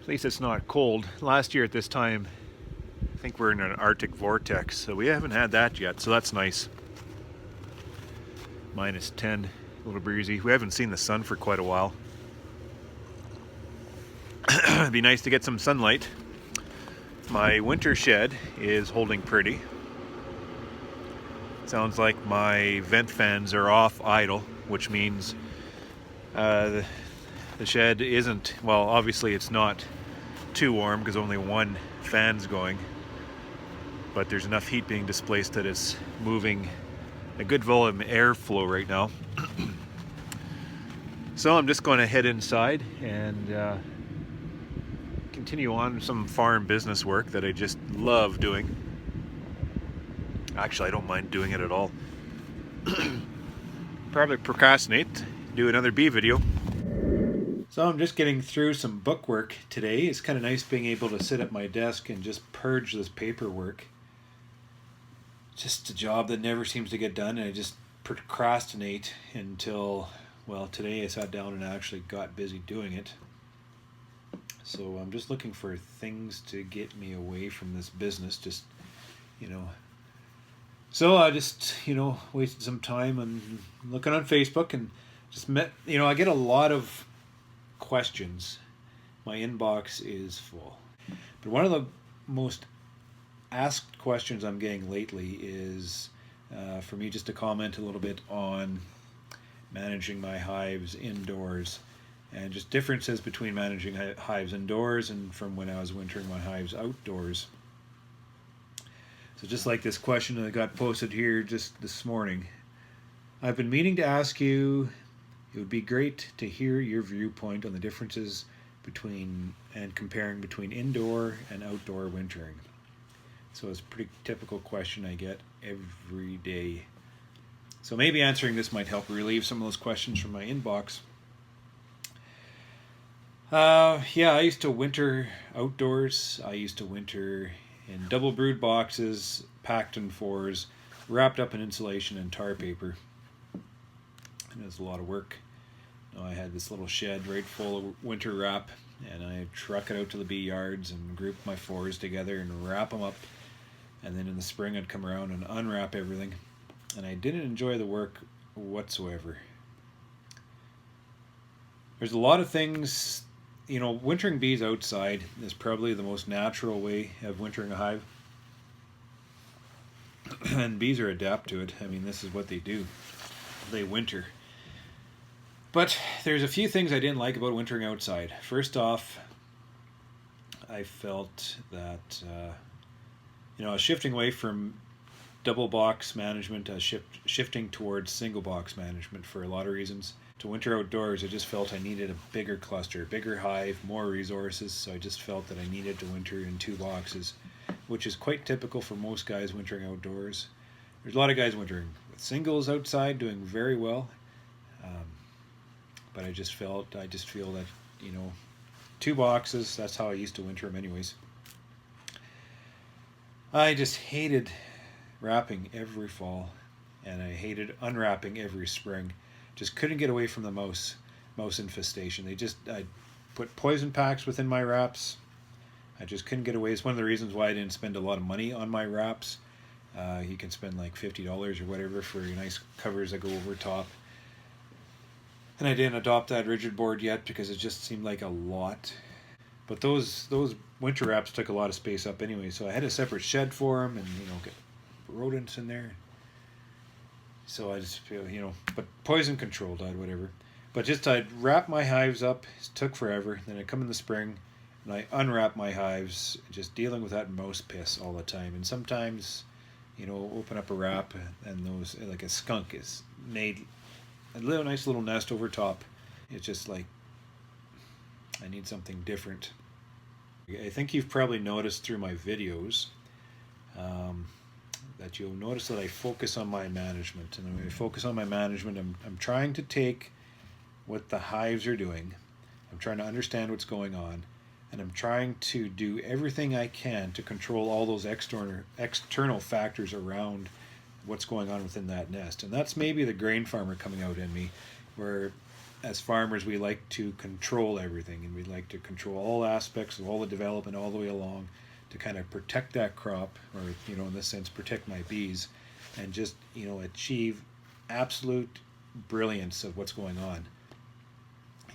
At least it's not cold. Last year at this time, I think we're in an Arctic vortex, so we haven't had that yet, so that's nice. -10, a little breezy. We haven't seen the sun for quite a while. It'd be nice to get some sunlight. My winter shed is holding pretty. Sounds like my vent fans are off idle, which means the shed isn't, well, obviously it's not too warm because only one fan's going, but there's enough heat being displaced that it's moving a good volume of airflow right now. So I'm just going to head inside and continue on some farm business work that I just love doing. Actually, I don't mind doing it at all. Probably procrastinate, do another bee video. So I'm just getting through some bookwork today. It's kind of nice being able to sit at my desk and just purge this paperwork. Just a job that never seems to get done, and I just procrastinate until, well, today I sat down and actually got busy doing it. So I'm just looking for things to get me away from this business, just, So I just, wasted some time and looking on Facebook and just met, I get a lot of questions. My inbox is full. But one of the most asked questions I'm getting lately is for me just to comment a little bit on managing my hives indoors and just differences between managing hives indoors and from when I was wintering my hives outdoors. So just like this question that got posted here just this morning, I've been meaning to ask you, it would be great to hear your viewpoint on the differences between and comparing between indoor and outdoor wintering. So it's a pretty typical question I get every day. So maybe answering this might help relieve some of those questions from my inbox. Yeah, I used to winter outdoors. I used to winter in double brood boxes, packed in fours, wrapped up in insulation and tar paper. And it was a lot of work. I had this little shed right full of winter wrap, and I truck it out to the bee yards and group my fours together and wrap them up. And then in the spring I'd come around and unwrap everything. And I didn't enjoy the work whatsoever. There's a lot of things, wintering bees outside is probably the most natural way of wintering a hive. And bees are adapt to it. I mean, this is what they do. They winter. But there's a few things I didn't like about wintering outside. First off, I felt that, I was shifting away from double box management, shifting towards single box management for a lot of reasons. To winter outdoors, I just felt I needed a bigger cluster, bigger hive, more resources, so I just felt that I needed to winter in 2 boxes, which is quite typical for most guys wintering outdoors. There's a lot of guys wintering with singles outside, doing very well, but I just feel that, 2 boxes, that's how I used to winter them anyways. I just hated wrapping every fall, and I hated unwrapping every spring. Just couldn't get away from the mouse infestation. I put poison packs within my wraps. I just couldn't get away. It's one of the reasons why I didn't spend a lot of money on my wraps. You can spend like $50 or whatever for nice covers that go over top. And I didn't adopt that rigid board yet because it just seemed like a lot. But those winter wraps took a lot of space up anyway, so I had a separate shed for them and, get rodents in there. So I just feel, but poison controlled, whatever. But just I'd wrap my hives up. It took forever. Then I'd come in the spring and I unwrap my hives, just dealing with that mouse piss all the time. And sometimes, open up a wrap and those, like a skunk is made a nice little nest over top. It's just like, I need something different. I think you've probably noticed through my videos that you'll notice that I focus on my management. And when I focus on my management, I'm trying to take what the hives are doing. I'm trying to understand what's going on. And I'm trying to do everything I can to control all those external factors around what's going on within that nest. And that's maybe the grain farmer coming out in me, where as farmers, we like to control everything, and we like to control all aspects of all the development all the way along to kind of protect that crop, or in this sense, protect my bees, and just achieve absolute brilliance of what's going on.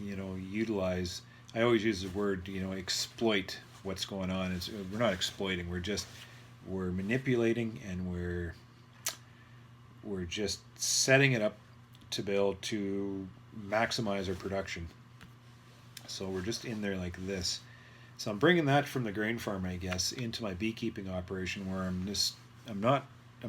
Utilize. I always use the word exploit what's going on. We're not exploiting. We're manipulating, and we're just setting it up to be able to maximize our production. So we're just in there like this. So I'm bringing that from the grain farm, I guess, into my beekeeping operation, where I'm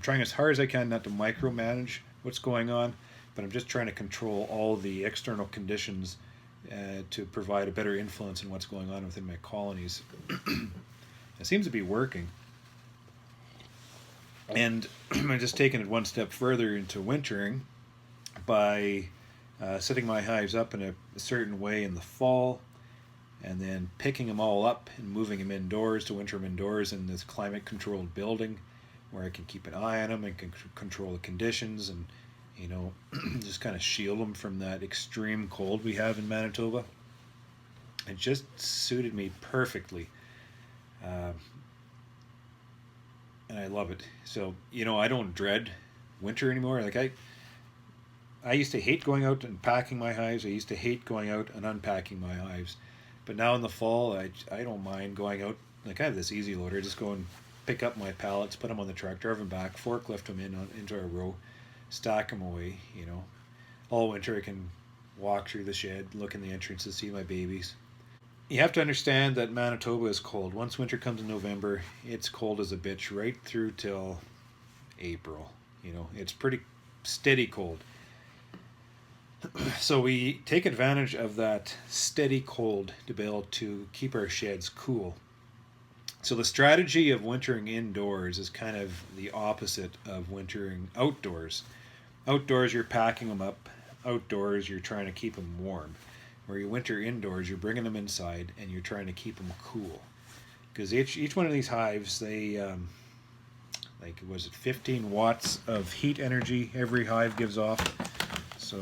trying as hard as I can not to micromanage what's going on, but I'm just trying to control all the external conditions to provide a better influence in what's going on within my colonies. It seems to be working. And I'm just taking it one step further into wintering by setting my hives up in a certain way in the fall, and then picking them all up and moving them indoors to winter them indoors in this climate-controlled building, where I can keep an eye on them and can control the conditions, and just kind of shield them from that extreme cold we have in Manitoba. It just suited me perfectly. And I love it. So, I don't dread winter anymore. Like I used to hate going out and packing my hives. I used to hate going out and unpacking my hives. But now in the fall, I don't mind going out. Like I have this easy loader. Just go and pick up my pallets, put them on the truck, drive them back, forklift them into a row, stack them away. All winter I can walk through the shed, look in the entrance to see my babies. You have to understand that Manitoba is cold. Once winter comes in November, it's cold as a bitch right through till April. It's pretty steady cold. So we take advantage of that steady cold to be able to keep our sheds cool. So the strategy of wintering indoors is kind of the opposite of wintering outdoors. Outdoors, you're packing them up. Outdoors, you're trying to keep them warm. Where you winter indoors, you're bringing them inside and you're trying to keep them cool. Because each one of these hives, they, 15 watts of heat energy every hive gives off. So,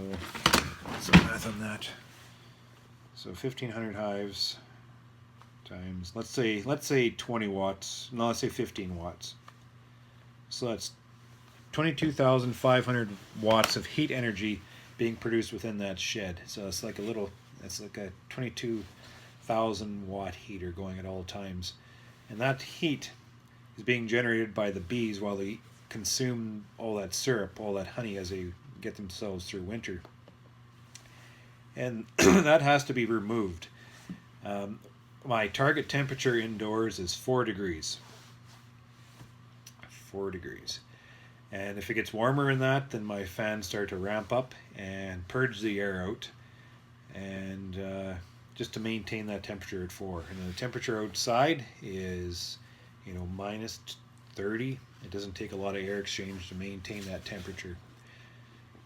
some math on that. So 1,500 hives times, let's say 20 watts. No, let's say 15 watts. So that's 22,500 watts of heat energy being produced within that shed. So it's like a 22,000 watt heater going at all times. And that heat is being generated by the bees while they consume all that syrup, all that honey, as they get themselves through winter. And that has to be removed. My target temperature indoors is 4 degrees. 4 degrees. And if it gets warmer than that, then my fans start to ramp up and purge the air out, and just to maintain that temperature at 4. And the temperature outside is minus 30. It doesn't take a lot of air exchange to maintain that temperature.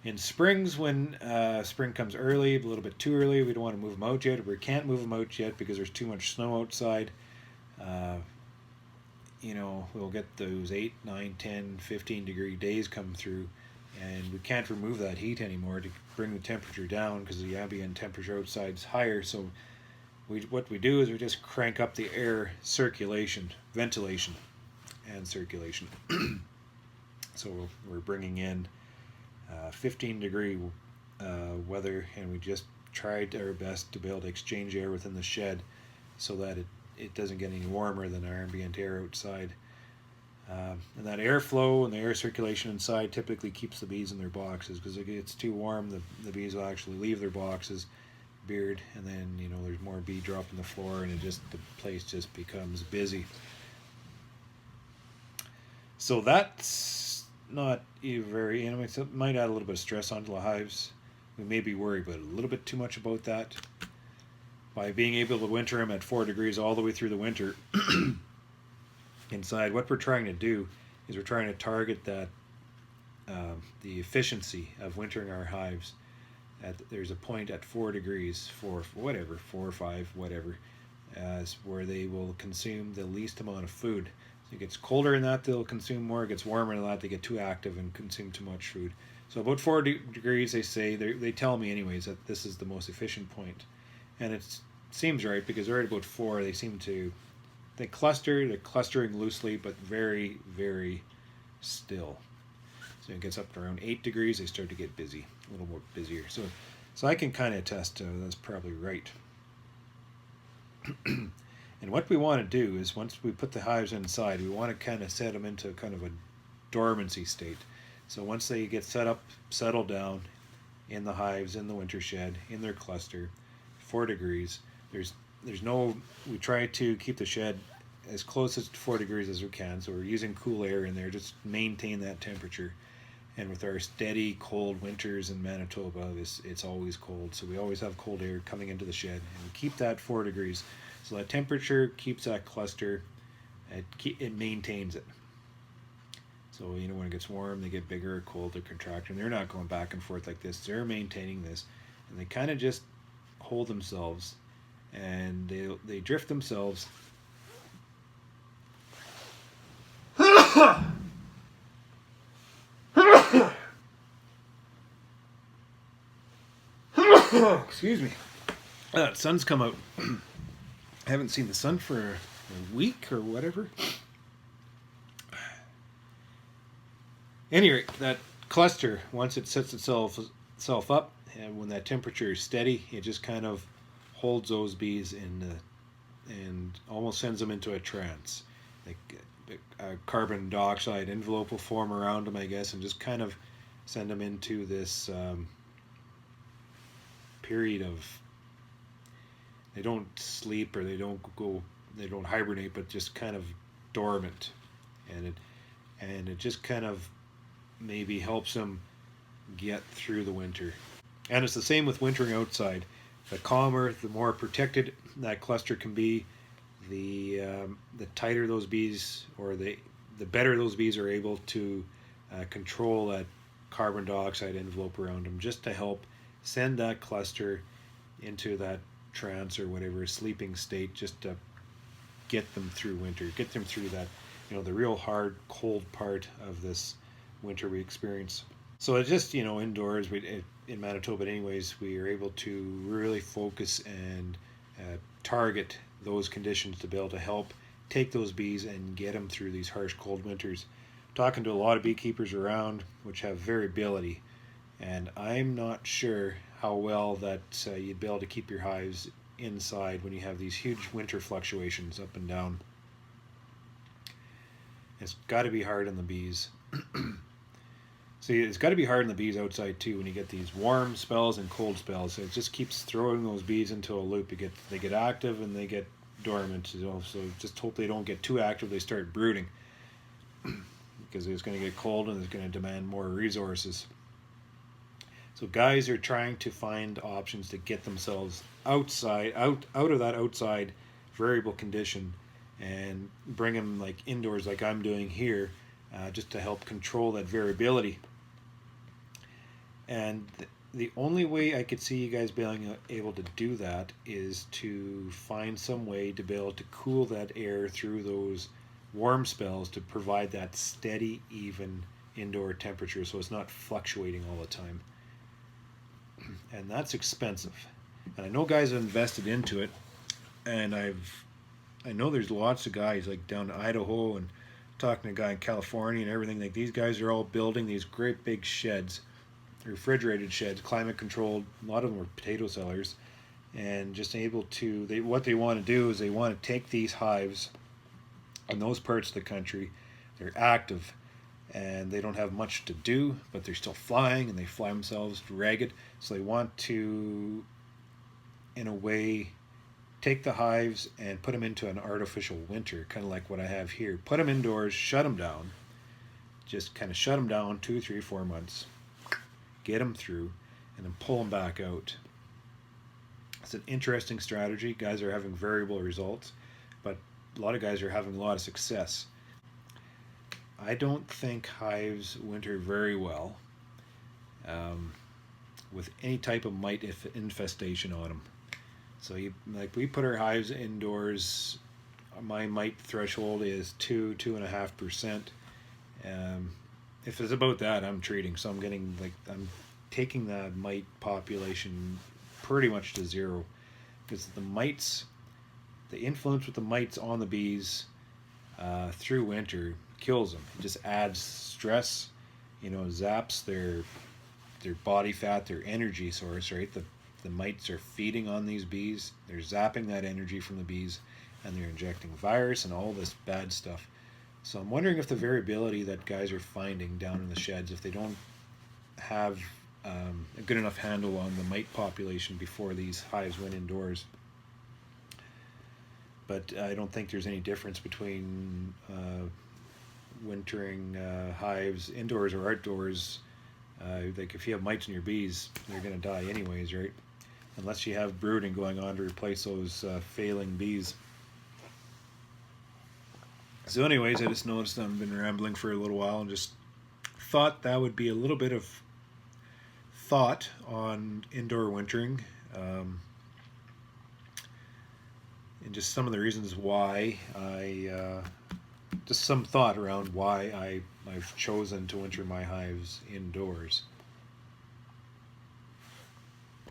In springs, when spring comes early, a little bit too early, we don't want to move them out yet. We can't move them out yet because there's too much snow outside. We'll get those 8, 9, 10, 15 degree days come through, and we can't remove that heat anymore to bring the temperature down because the ambient temperature outside is higher. So what we do is we just crank up the air circulation, ventilation, and circulation. So we're bringing in 15 degree weather, and we just tried our best to be able to exchange air within the shed so that it doesn't get any warmer than our ambient air outside. And that airflow and the air circulation inside typically keeps the bees in their boxes, because if it gets too warm, the bees will actually leave their boxes, beard, and then there's more bee drop on the floor, and the place just becomes busy. So that's not very, it might add a little bit of stress onto the hives. We may be worried about a little bit too much about that. By being able to winter them at 4 degrees all the way through the winter inside, what we're trying to do is we're trying to target that the efficiency of wintering our hives. There's a point at 4 degrees, 4 or 5, whatever, where they will consume the least amount of food. So it gets colder than that, they'll consume more. It gets warmer than that, they get too active and consume too much food. So about 4 degrees, they say, they tell me anyways that this is the most efficient point. And it seems right, because right about 4, they seem to, they're clustering loosely, but very, very still. So it gets up to around 8 degrees, they start to get busy, a little more busier. So I can kind of attest that's probably right. And what we want to do is, once we put the hives inside, we want to kind of set them into kind of a dormancy state. So once they get settled down in the hives, in the winter shed, in their cluster, 4 degrees, there's no, we try to keep the shed as close as 4 degrees as we can, so we're using cool air in there, just maintain that temperature. And with our steady cold winters in Manitoba, it's always cold, so we always have cold air coming into the shed, and we keep that 4 degrees. So that temperature keeps that cluster, it maintains it. So when it gets warm, they get bigger or cold, they're contracting. They're not going back and forth like this. They're maintaining this, and they kind of just hold themselves, and they drift themselves. Excuse me. Sun's come out. I haven't seen the sun for a week or whatever. Anyway, that cluster, once it sets itself up, and when that temperature is steady, it just kind of holds those bees and almost sends them into a trance. Like a carbon dioxide envelope will form around them, I guess, and just kind of send them into this period of, they don't sleep or they don't hibernate, but just kind of dormant, and it just kind of maybe helps them get through the winter. And it's the same with wintering outside. The calmer, the more protected that cluster can be, the tighter those bees, or the better those bees are able to control that carbon dioxide envelope around them, just to help send that cluster into that trance or whatever sleeping state, just to get them through winter, get them through that, the real hard cold part of this winter we experience. So it's just, indoors, in Manitoba anyways, we are able to really focus and target those conditions to be able to help take those bees and get them through these harsh cold winters. Talking to a lot of beekeepers around which have variability, and I'm not sure how well that you'd be able to keep your hives inside when you have these huge winter fluctuations up and down. It's got to be hard on the bees. See, it's got to be hard on the bees outside too when you get these warm spells and cold spells. So it just keeps throwing those bees into a loop. They get active and they get dormant. So just hope they don't get too active. They start brooding because it's going to get cold and it's going to demand more resources. So guys are trying to find options to get themselves outside, out of that outside variable condition, and bring them like indoors, like I'm doing here, just to help control that variability. And the only way I could see you guys being able to do that is to find some way to be able to cool that air through those warm spells, to provide that steady, even indoor temperature, so it's not fluctuating all the time. And that's expensive. And I know guys have invested into it, and I know there's lots of guys like down in Idaho, and talking to a guy in California and everything, like these guys are all building these great big sheds, refrigerated sheds, climate controlled. A lot of them are potato sellers, and just able to, what they want to do is they want to take these hives in those parts of the country, they're active and they don't have much to do, but they're still flying and they fly themselves ragged. So they want to, in a way, take the hives and put them into an artificial winter, kind of like what I have here. Put them indoors, shut them down, just kind of shut them down 2, 3, 4 months, get them through, and then pull them back out. It's an interesting strategy. Guys are having variable results, but a lot of guys are having a lot of success. I don't think hives winter very well with any type of mite infestation on them. So we put our hives indoors. My mite threshold is 2.5%. if it's about that, I'm treating. So I'm getting like I'm taking the mite population pretty much to zero because the mites, the influence with the mites on the bees through winter kills them. It just adds stress, zaps their body fat, their energy source, right? The mites are feeding on these bees. They're zapping that energy from the bees, and they're injecting virus and all this bad stuff. So I'm wondering if the variability that guys are finding down in the sheds, if they don't have a good enough handle on the mite population before these hives went indoors. But I don't think there's any difference between wintering hives indoors or outdoors. Like if you have mites in your bees, they're going to die anyways, right? Unless you have brooding going on to replace those failing bees. So anyways, I just noticed I've been rambling for a little while and just thought that would be a little bit of thought on indoor wintering, and just some of the reasons why just some thought around why I've chosen to winter my hives indoors.